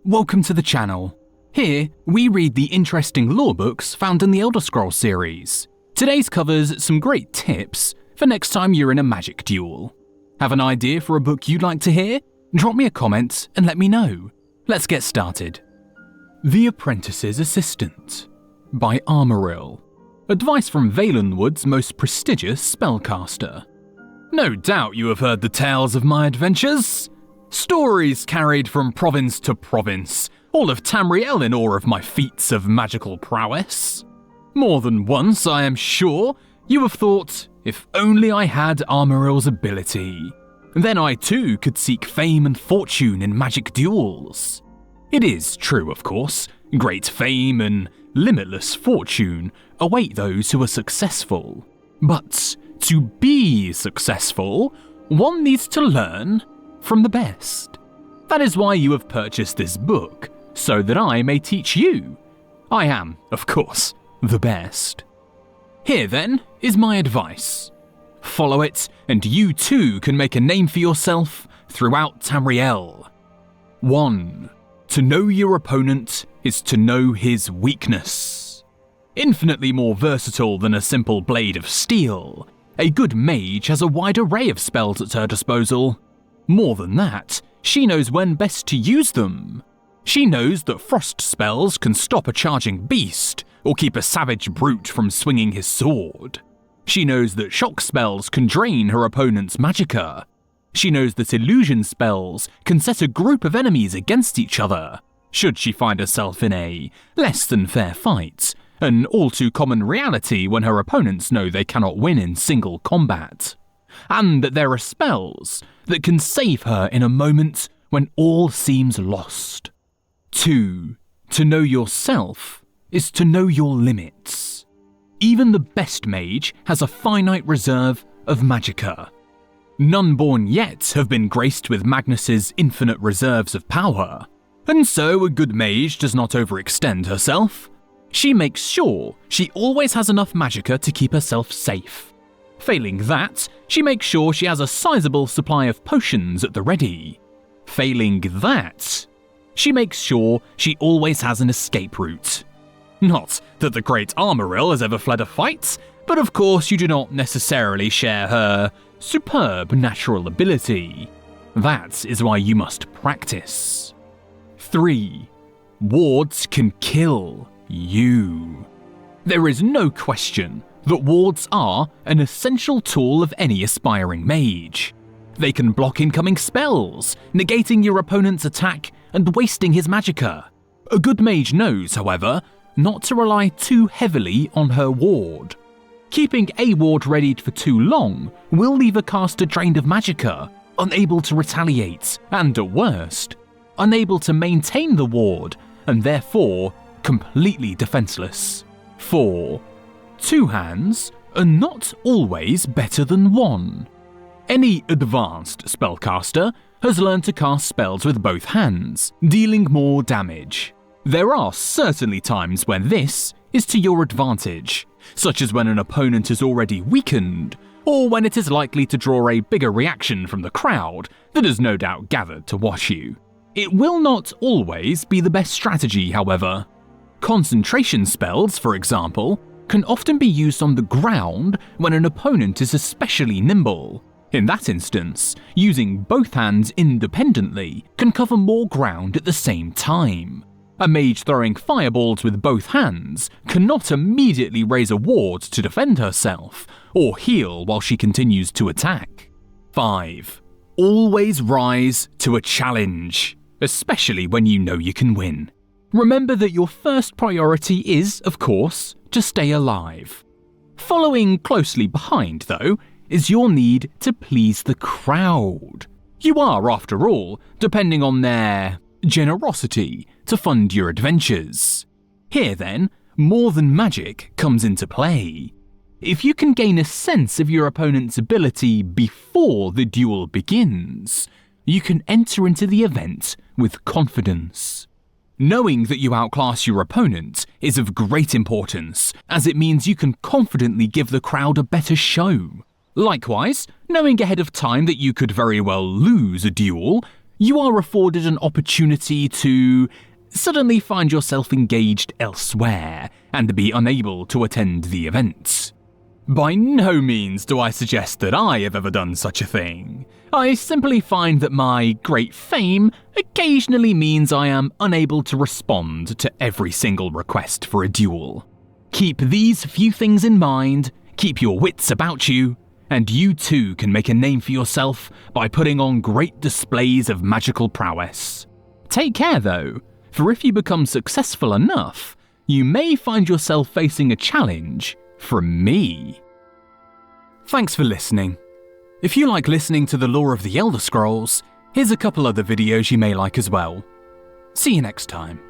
welcome to the channel. Here, we read the interesting lore books found in the Elder Scrolls series. Today's covers some great tips for next time you're in a magic duel. Have an idea for a book you'd like to hear? Drop me a comment and let me know. Let's get started. The Apprentice's Assistant by Armoril. Advice from Valenwood's most prestigious spellcaster. No doubt you have heard the tales of my adventures. Stories carried from province to province, all of Tamriel in awe of my feats of magical prowess. More than once, I am sure, you have thought, if only I had Armoril's ability, then I too could seek fame and fortune in magic duels. It is true, of course, great fame and limitless fortune await those who are successful. But to be successful, one needs to learn from the best. That is why you have purchased this book, so that I may teach you. I am, of course, the best. Here then is my advice. Follow it, and you too can make a name for yourself throughout Tamriel. 1. To know your opponent is to know his weakness. Infinitely more versatile than a simple blade of steel, a good mage has a wide array of spells at her disposal. More than that, she knows when best to use them. She knows that frost spells can stop a charging beast, or keep a savage brute from swinging his sword. She knows that shock spells can drain her opponent's magicka. She knows that illusion spells can set a group of enemies against each other, should she find herself in a less than fair fight, an all too common reality when her opponents know they cannot win in single combat. And that there are spells that can save her in a moment when all seems lost. 2. To know yourself is to know your limits. Even the best mage has a finite reserve of magicka. None born yet have been graced with Magnus's infinite reserves of power, and so a good mage does not overextend herself. She makes sure she always has enough magicka to keep herself safe. Failing that, she makes sure she has a sizable supply of potions at the ready. Failing that, she makes sure she always has an escape route. Not that the great Armoril has ever fled a fight, but of course you do not necessarily share her superb natural ability. That is why you must practice. 3. Wards can kill you. There is no question that wards are an essential tool of any aspiring mage. They can block incoming spells, negating your opponent's attack and wasting his magicka. A good mage knows, however, not to rely too heavily on her ward. Keeping a ward readied for too long will leave a caster drained of magicka, unable to retaliate, and at worst, unable to maintain the ward, and therefore completely defenseless. 4. 2 hands are not always better than 1. Any advanced spellcaster has learned to cast spells with both hands, dealing more damage. There are certainly times when this is to your advantage, such as when an opponent is already weakened, or when it is likely to draw a bigger reaction from the crowd that has no doubt gathered to watch you. It will not always be the best strategy, however. Concentration spells, for example, can often be used on the ground when an opponent is especially nimble. In that instance, using both hands independently can cover more ground at the same time. A mage throwing fireballs with both hands cannot immediately raise a ward to defend herself, or heal while she continues to attack. 5. Always rise to a challenge, especially when you know you can win. Remember that your first priority is, of course, to stay alive. Following closely behind, though, is your need to please the crowd. You are, after all, depending on their generosity to fund your adventures. Here, then, more than magic comes into play. If you can gain a sense of your opponent's ability before the duel begins, you can enter into the event with confidence. Knowing that you outclass your opponent is of great importance, as it means you can confidently give the crowd a better show. Likewise, knowing ahead of time that you could very well lose a duel you are afforded an opportunity to suddenly find yourself engaged elsewhere and be unable to attend the event. By no means do I suggest that I have ever done such a thing. I simply find that my great fame occasionally means I am unable to respond to every single request for a duel. Keep these few things in mind, keep your wits about you, and you too can make a name for yourself by putting on great displays of magical prowess. Take care though, for if you become successful enough, you may find yourself facing a challenge from me. Thanks for listening. If you like listening to the lore of the Elder Scrolls, here's a couple other videos you may like as well. See you next time.